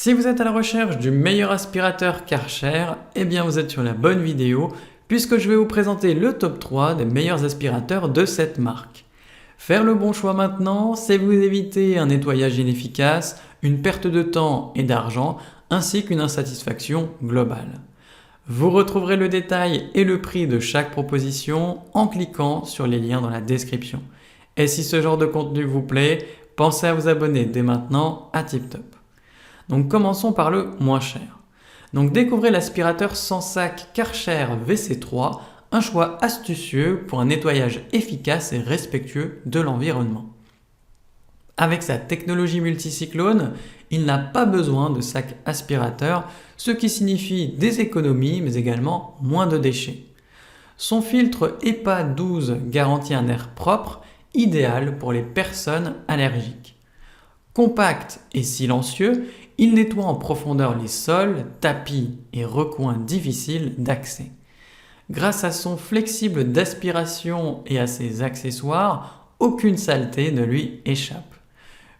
Si vous êtes à la recherche du meilleur aspirateur Karcher, eh bien vous êtes sur la bonne vidéo puisque je vais vous présenter le top 3 des meilleurs aspirateurs de cette marque. Faire le bon choix maintenant, c'est vous éviter un nettoyage inefficace, une perte de temps et d'argent ainsi qu'une insatisfaction globale. Vous retrouverez le détail et le prix de chaque proposition en cliquant sur les liens dans la description. Et si ce genre de contenu vous plaît, pensez à vous abonner dès maintenant à TipTop. Donc commençons par le moins cher. Donc découvrez l'aspirateur sans sac Karcher WC3, un choix astucieux pour un nettoyage efficace et respectueux de l'environnement. Avec sa technologie multicyclone, il n'a pas besoin de sac aspirateur, ce qui signifie des économies mais également moins de déchets. Son filtre EPA 12 garantit un air propre, idéal pour les personnes allergiques. Compact et silencieux, il nettoie en profondeur les sols, tapis et recoins difficiles d'accès. Grâce à son flexible d'aspiration et à ses accessoires, aucune saleté ne lui échappe.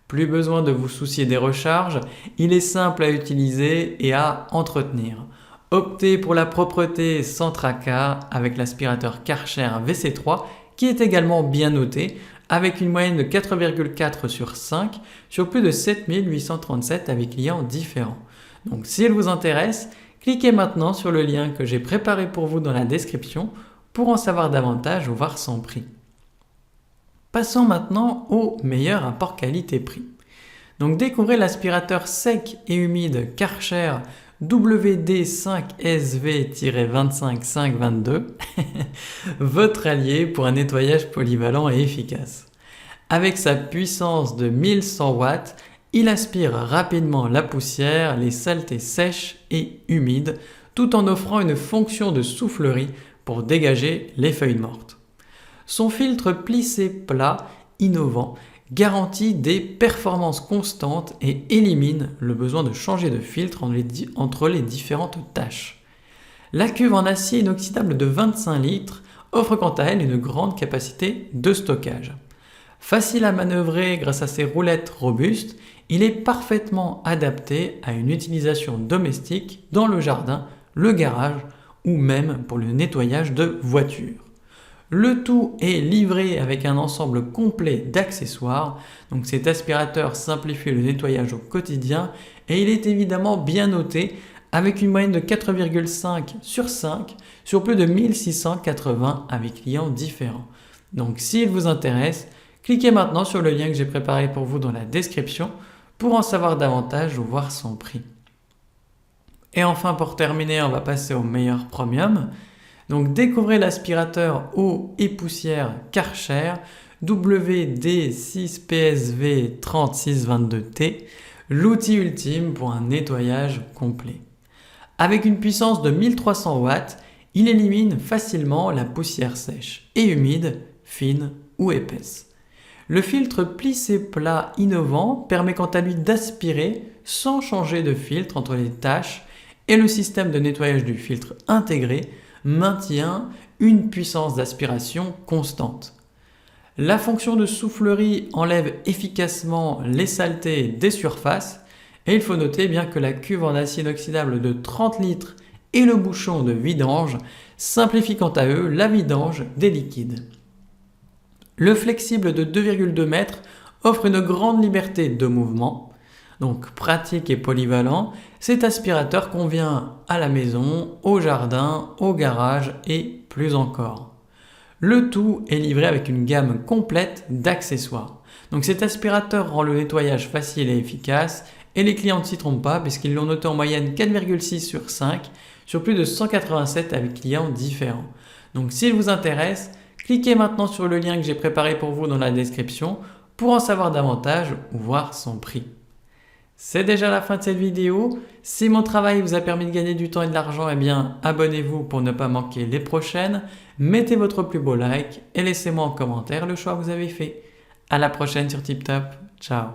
Plus besoin de vous soucier des recharges, il est simple à utiliser et à entretenir. Optez pour la propreté sans tracas avec l'aspirateur Karcher WC3 qui est également bien noté avec une moyenne de 4,4 sur 5 sur plus de 7837 avis clients différents. Donc si elle vous intéresse, cliquez maintenant sur le lien que j'ai préparé pour vous dans la description pour en savoir davantage ou voir son prix. Passons maintenant au meilleur rapport qualité-prix. Donc découvrez l'aspirateur sec et humide Karcher WD5SV-25522, votre allié pour un nettoyage polyvalent et efficace. Avec sa puissance de 1100 watts, il aspire rapidement la poussière, les saletés sèches et humides, tout en offrant une fonction de soufflerie pour dégager les feuilles mortes. Son filtre plissé plat, innovant, garantit des performances constantes et élimine le besoin de changer de filtre entre les différentes tâches. La cuve en acier inoxydable de 25 litres offre quant à elle une grande capacité de stockage. Facile à manœuvrer grâce à ses roulettes robustes, il est parfaitement adapté à une utilisation domestique dans le jardin, le garage ou même pour le nettoyage de voitures. Le tout est livré avec un ensemble complet d'accessoires, donc cet aspirateur simplifie le nettoyage au quotidien et il est évidemment bien noté avec une moyenne de 4,5 sur 5 sur plus de 1680 avis clients différents. Donc s'il vous intéresse, cliquez maintenant sur le lien que j'ai préparé pour vous dans la description pour en savoir davantage ou voir son prix. Et enfin pour terminer, on va passer au meilleur premium. Donc découvrez l'aspirateur eau et poussière Karcher WD6PSV3622T, l'outil ultime pour un nettoyage complet. Avec une puissance de 1300 watts, il élimine facilement la poussière sèche et humide, fine ou épaisse. Le filtre plissé plat innovant permet quant à lui d'aspirer sans changer de filtre entre les tâches et le système de nettoyage du filtre intégré maintient une puissance d'aspiration constante. La fonction de soufflerie enlève efficacement les saletés des surfaces et il faut noter bien que la cuve en acier inoxydable de 30 litres et le bouchon de vidange simplifient quant à eux la vidange des liquides. Le flexible de 2,2 mètres offre une grande liberté de mouvement. Donc pratique et polyvalent, cet aspirateur convient à la maison, au jardin, au garage et plus encore. Le tout est livré avec une gamme complète d'accessoires. Donc cet aspirateur rend le nettoyage facile et efficace et les clients ne s'y trompent pas puisqu'ils l'ont noté en moyenne 4,6 sur 5 sur plus de 187 avis clients différents. Donc s'il vous intéresse, cliquez maintenant sur le lien que j'ai préparé pour vous dans la description pour en savoir davantage ou voir son prix. C'est déjà la fin de cette vidéo. Si mon travail vous a permis de gagner du temps et de l'argent, eh bien abonnez-vous pour ne pas manquer les prochaines. Mettez votre plus beau like et laissez-moi en commentaire le choix que vous avez fait. À la prochaine sur TipTop. Ciao.